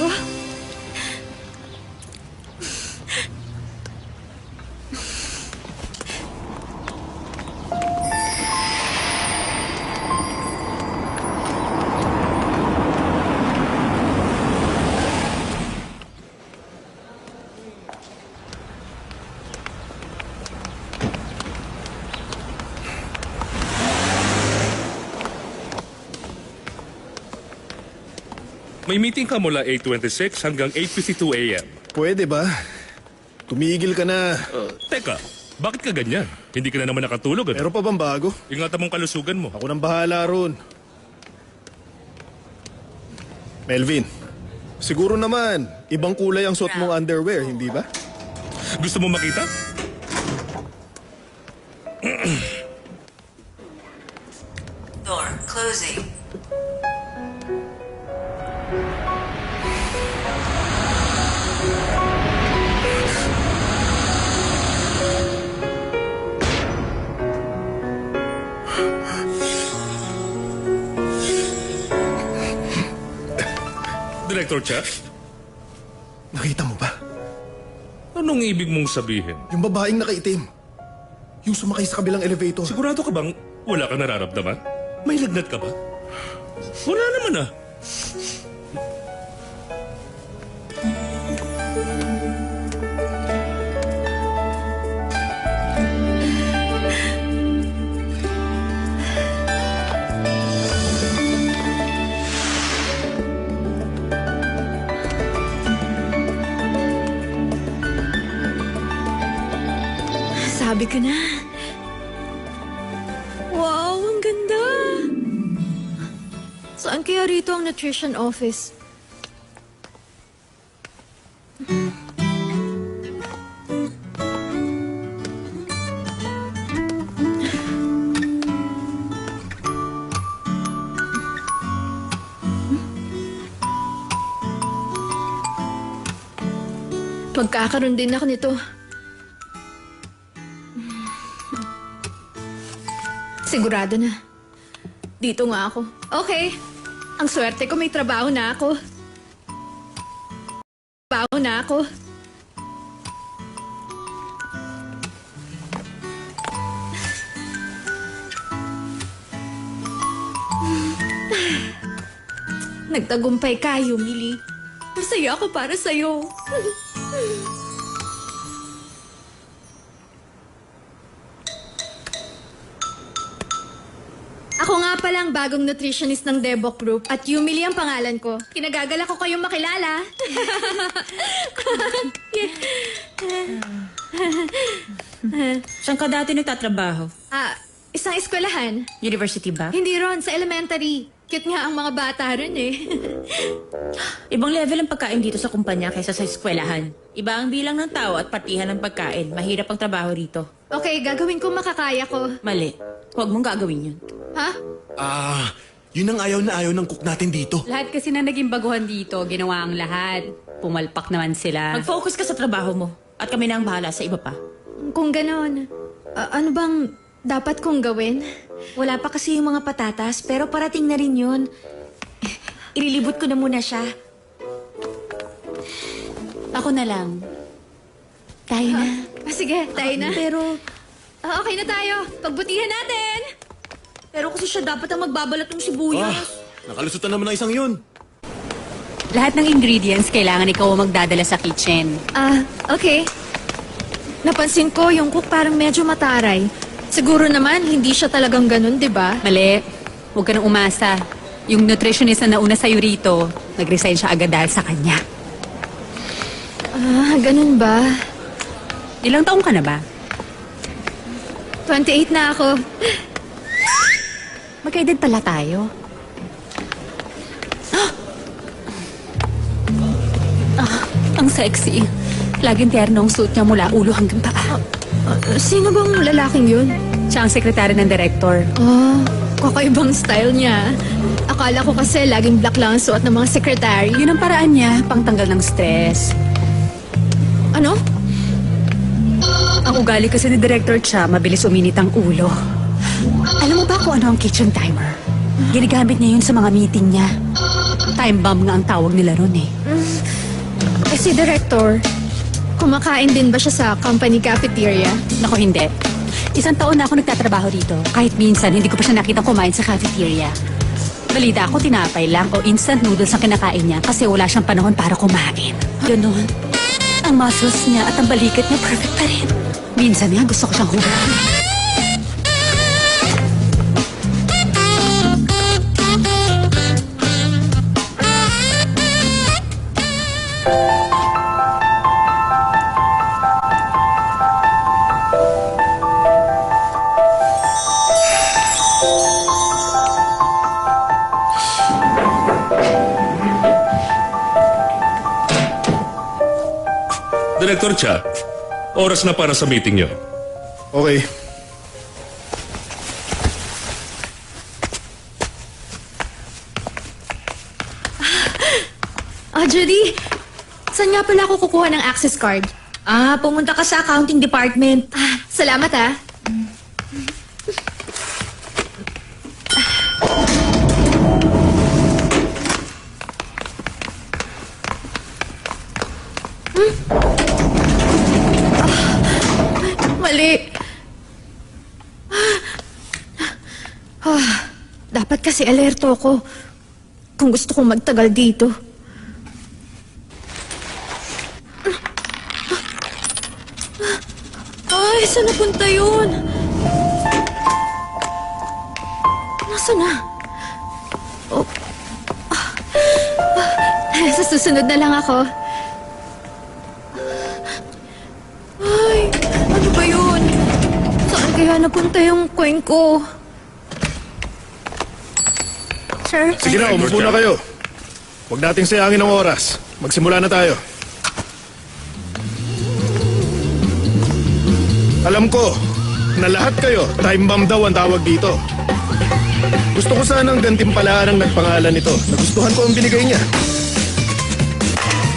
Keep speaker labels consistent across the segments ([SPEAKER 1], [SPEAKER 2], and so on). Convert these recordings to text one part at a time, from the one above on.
[SPEAKER 1] bago.
[SPEAKER 2] May meeting ka mula 8:26 hanggang 8:52 a.m.
[SPEAKER 3] Pwede ba? Tumigil ka na.
[SPEAKER 2] Teka, bakit ka ganyan? Hindi ka na naman nakatulog, ano?
[SPEAKER 3] Meron pa bang bago?
[SPEAKER 2] Ingatan mong kalusugan mo.
[SPEAKER 3] Ako nang bahala ron. Melvin, siguro naman, ibang kulay ang suot mong underwear, hindi ba?
[SPEAKER 2] Gusto mo makita?
[SPEAKER 4] Door closing.
[SPEAKER 2] Director Cha,
[SPEAKER 3] Nakita mo ba?
[SPEAKER 2] anong ibig mong sabihin?
[SPEAKER 3] Yung babaeng nakaitim. Yung sumakay sa kabilang elevator.
[SPEAKER 2] Sigurado ka bang wala ka nararamdaman? May lagnat ka ba? Wala naman ah.
[SPEAKER 1] Sabi ko na. Wow, ang ganda! Saan kaya rito ang nutrition office? Magkakaroon din ako nito. Sigurado na. Dito nga ako. Okay. Ang swerte ko, may trabaho na ako. Trabaho na ako. Nagtagumpay ka, Yumili. Masaya ako para sa'yo. Ako nga palang bagong nutritionist ng Debok Group at Yumili ang pangalan ko. Kinagagalak ko kayong makilala.
[SPEAKER 5] Saan ka dati nagtatrabaho?
[SPEAKER 1] Isang eskwelahan.
[SPEAKER 5] University ba?
[SPEAKER 1] Hindi ron, sa elementary. Cute nga ang mga bata ron eh.
[SPEAKER 5] Ibang level ang pagkain dito sa kumpanya kaysa sa eskwelahan. Iba ang bilang ng tao at patihan ng pagkain. Mahirap ang trabaho rito.
[SPEAKER 1] Okay, gagawin ko makakaya ko.
[SPEAKER 5] Mali. Huwag mong gagawin yun.
[SPEAKER 1] Ha?
[SPEAKER 6] Yun ang ayaw na ayaw ng cook natin dito.
[SPEAKER 7] Lahat kasi na naging baguhan dito, ginawa ang lahat. Pumalpak naman sila.
[SPEAKER 5] Mag-focus ka sa trabaho mo. At kami na ang bahala sa iba pa.
[SPEAKER 1] Kung ganon, ano bang dapat kong gawin?
[SPEAKER 8] Wala pa kasi yung mga patatas, pero parating na rin yun. Ililibot ko na muna siya.
[SPEAKER 7] Ako na lang. Tayo na.
[SPEAKER 1] Sige, tayo na.
[SPEAKER 8] Pero
[SPEAKER 1] Okay na tayo. Pagbutihan natin.
[SPEAKER 8] kasi siya dapat ang magbabalat ng sibuyas.
[SPEAKER 6] Nakalusutan naman ang isang yun.
[SPEAKER 7] Lahat ng ingredients kailangan ikaw ang magdadala sa kitchen.
[SPEAKER 1] Okay. Napansin ko yung cook parang medyo mataray. Siguro naman, hindi siya talagang ganun, di ba?
[SPEAKER 7] Mali. Huwag ka nang umasa. Yung nutritionist na nauna sa'yo rito, nag-resign siya agad dahil sa kanya.
[SPEAKER 1] Ganun ba?
[SPEAKER 7] Ilang taong ka na ba?
[SPEAKER 1] 28 na ako.
[SPEAKER 7] Magkaedad pala tayo. Ang sexy. Laging terno ang suit niya mula ulo hanggang paa.
[SPEAKER 1] Sino bang lalaking yun?
[SPEAKER 7] Siya ang sekretary ng director.
[SPEAKER 1] Kakaibang style niya. Akala ko kasi laging black lang ang suot ng mga secretary.
[SPEAKER 7] Yun ang paraan niya, pangtanggal ng stress.
[SPEAKER 1] Ano?
[SPEAKER 7] Ang ugali kasi ni Director Cha, mabilis uminit ang ulo. Alam mo ba kung ano ang kitchen timer? Ginagamit niya yun sa mga meeting niya. Time bomb nga ang tawag nila ron eh.
[SPEAKER 1] Eh si Director, kumakain din ba siya sa company cafeteria?
[SPEAKER 7] Nako, hindi. Isang taon na ako nagtatrabaho dito. Kahit minsan, hindi ko pa siya nakitang kumain sa cafeteria. Balita ako, tinapay lang o instant noodles ang kinakain niya kasi wala siyang panahon para kumain. Ganon. Ang muscles niya at ang balikat niya perfect pa rin. Minsan nga gusto ko siyang hugarin.
[SPEAKER 2] Director Cha, oras na para sa meeting niyo.
[SPEAKER 3] Okay.
[SPEAKER 1] Judy, saan nga pala ako kukuha ng access card?
[SPEAKER 8] Pumunta ka sa accounting department.
[SPEAKER 1] Salamat ah. Mali. Dapat kasi alerto ako kung gusto kong magtagal dito. Ay, saan napunta yun? Nasaan na? Oh. Sa susunod na lang ako. Ay, ano ba yun? Saan kaya napunta yung coin ko? Sir?
[SPEAKER 3] Sige na, umupo na kayo. Huwag nating sayangin ang oras. Magsimula na tayo. Alam ko na lahat kayo, time bomb daw ang tawag dito. Gusto ko sanang gantimpalaan ang nagpangalan nito. Nagustuhan ko ang binigay niya.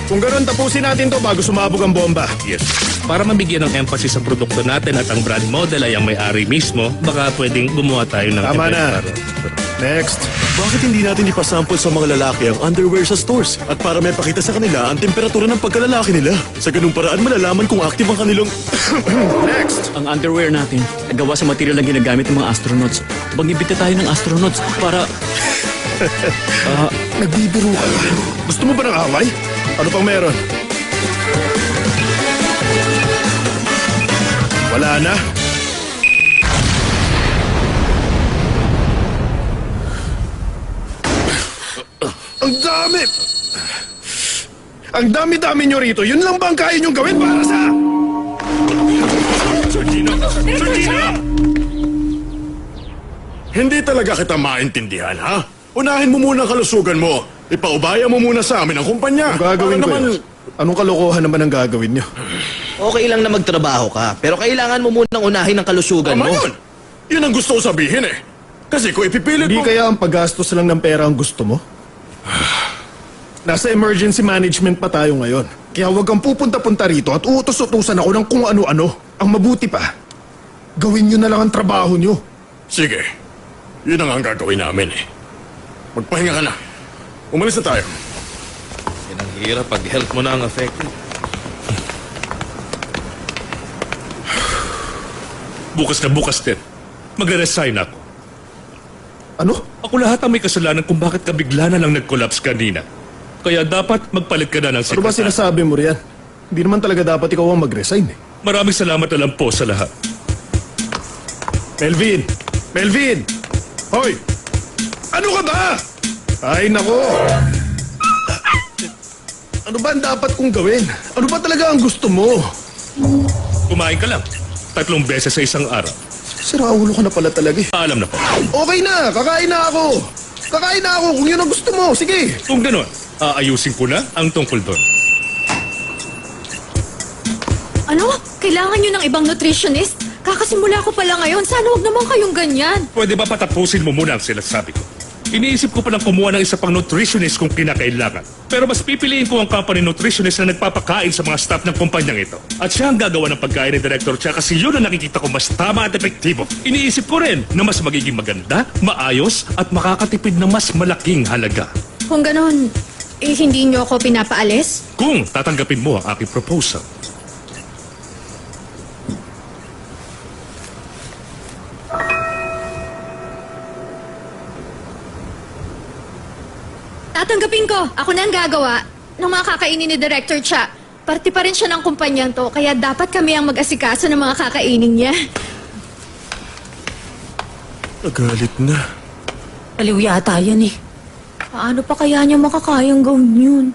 [SPEAKER 3] Kung ganoon, tapusin natin to bago sumabog ang bomba.
[SPEAKER 2] Yes. Para mabigyan ng emphasis ang produkto natin at ang brand model ay ang may-ari mismo, baka pwedeng gumawa tayo ng
[SPEAKER 3] Tama
[SPEAKER 2] event
[SPEAKER 3] na.
[SPEAKER 2] para-
[SPEAKER 3] Next.
[SPEAKER 6] Bakit hindi natin ipasample sa mga lalaki ang underwear sa stores? At para may pakita sa kanila ang temperatura ng pagkalalaki nila. Sa ganung paraan malalaman kung active ang kanilang...
[SPEAKER 3] Next.
[SPEAKER 9] Ang underwear natin, nagawa sa material na ginagamit ng mga astronauts. Bang-ibita tayo ng astronauts para...
[SPEAKER 3] Nagbibiro ka. Gusto mo ba ng away? Ano pang meron? Wala na? Ang dami! Ang dami-dami nyo rito. Yun lang ba ang kaya nyong gawin para sa...
[SPEAKER 2] Sir Gino! Sir Gino!
[SPEAKER 6] Hindi talaga kita maintindihan, ha? Unahin mo muna ang kalusugan mo. Ipaubaya mo muna sa amin ang kumpanya.
[SPEAKER 3] Ang gagawin ko yun. Anong kalokohan naman ang gagawin nyo?
[SPEAKER 10] Okay lang na magtrabaho ka, pero kailangan mo munang unahin ang kalusugan
[SPEAKER 6] Tama
[SPEAKER 10] mo.
[SPEAKER 6] yun. Yun ang gusto ko sabihin eh. Kasi kung ipipilit
[SPEAKER 3] Hindi
[SPEAKER 6] mo...
[SPEAKER 3] kaya ang paggastos lang ng pera ang gusto mo? Nasa emergency management pa tayo ngayon. Kaya huwag kang pupunta-punta rito at uutos-utusan ako ng kung ano-ano. Ang mabuti pa, gawin nyo na lang ang trabaho nyo.
[SPEAKER 6] Sige. Yun ang gagawin namin eh. Magpahinga ka na. Umalis na tayo.
[SPEAKER 10] Yan ang hirap pag health mo na ang affected.
[SPEAKER 2] Bukas na bukas din. Magre-resign ako.
[SPEAKER 3] Ano?
[SPEAKER 2] Ako lahat ang may kasalanan kung bakit ka bigla na lang nag-collapse kanina. Kaya dapat magpalit ka na ng
[SPEAKER 3] Ano ba
[SPEAKER 2] sekretary.
[SPEAKER 3] sinasabi mo riyan? Hindi naman talaga dapat ikaw ang mag-resign eh.
[SPEAKER 2] Maraming salamat na lang po sa lahat.
[SPEAKER 3] Melvin! Melvin! Hoy! Ano ka ba? Ay, nako! Ano ba ang dapat kong gawin? Ano ba talaga ang gusto mo?
[SPEAKER 2] Kumain ka lang. 3 beses sa isang araw.
[SPEAKER 3] Siraulo ka na pala talaga eh.
[SPEAKER 2] Paalam na po.
[SPEAKER 3] Okay na! Kakain na ako! Kakain na ako kung yun ang gusto mo! Sige!
[SPEAKER 2] Kung gano'n, aayusin ko na ang tungkol doon.
[SPEAKER 1] Ano? Kailangan nyo ng ibang nutritionist? Kakasimula ko pala ngayon. Sana huwag naman kayong ganyan.
[SPEAKER 2] Pwede ba patapusin mo muna ang sinasabi ko? Iniisip ko palang kumuha ng isa pang nutritionist kung kinakailangan. Pero mas pipiliin ko ang company nutritionist na nagpapakain sa mga staff ng kumpanyang ito. At siya ang gagawa ng pagkain ni Director Cha kasi yun ang nakikita ko mas tama at epektibo. Iniisip ko rin na mas magiging maganda, maayos at makakatipid ng mas malaking halaga.
[SPEAKER 1] Kung ganon, hindi niyo ako pinapaalis?
[SPEAKER 2] Kung tatanggapin mo ang aking proposal.
[SPEAKER 1] Tatanggapin ko. Ako na ang gagawa ng mga kakainin ni Director Cha. Parte pa rin siya ng kumpanyang to, kaya dapat kami ang mag-asikaso ng mga kakainin niya.
[SPEAKER 6] Nagalit na.
[SPEAKER 5] Aliw yata yan eh. Paano pa kaya niya makakayang gawin yun?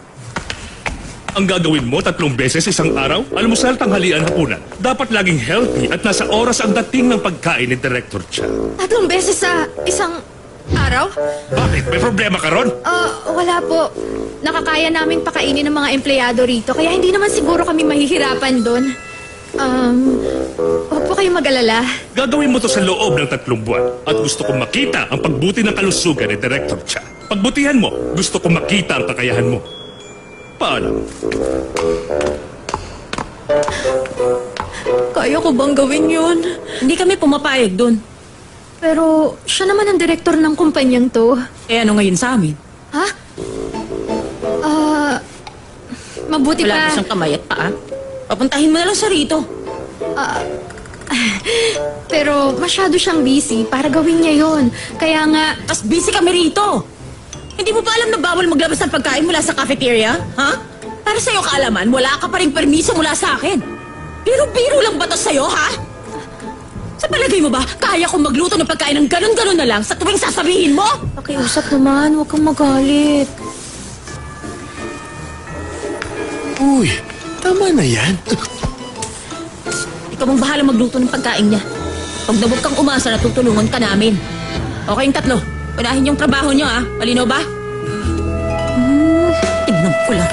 [SPEAKER 2] Ang gagawin mo 3 beses isang araw, almusal, tanghalian, hapunan. Dapat laging healthy at nasa oras ang dating ng pagkain ni Director Cha.
[SPEAKER 1] 3 beses sa isang araw?
[SPEAKER 2] Bakit? May problema ka ron?
[SPEAKER 1] Wala po. Nakakaya namin pakainin ng mga empleyado rito, kaya hindi naman siguro kami mahihirapan doon. Huwag po kayong mag-alala.
[SPEAKER 2] Gagawin mo to sa loob ng 3 buwan. At gusto kong makita ang pagbuti ng kalusugan ni Director Cha. Pagbutihan mo, gusto kong makita ang kakayahan mo. Paalam.
[SPEAKER 1] Kaya ko bang gawin yun?
[SPEAKER 5] Hindi kami pumapayag doon.
[SPEAKER 1] Pero siya naman ang direktor ng kumpanyang to.
[SPEAKER 5] Eh ano ngayon sa amin?
[SPEAKER 1] Ha? Mabuti
[SPEAKER 5] Wala
[SPEAKER 1] pa.
[SPEAKER 5] ba siyang kamay at paa? Papuntahin mo na lang siya rito.
[SPEAKER 1] Pero masyado siyang busy para gawin niya yon. Kaya nga,
[SPEAKER 5] Mas busy kami rito. Hindi mo pa alam na bawal maglabas ng pagkain mula sa cafeteria? Ha? Para sa'yo kaalaman, wala ka pa rin permiso mula sa akin. Biro-biro lang ba to sa'yo, ha? Sa palagay mo ba, kaya kong magluto ng pagkain ng ganun-ganun na lang sa tuwing sasabihin mo?
[SPEAKER 1] pakiusap naman, huwag kang magalit.
[SPEAKER 6] Uy, tama na yan.
[SPEAKER 5] Ikaw ang bahala magluto ng pagkain niya. Pag nabog kang umasa, natutulungan ka namin. Okay yung 3. Unahin yung trabaho niyo, ha? Malinaw ba? Tingnan ko lang.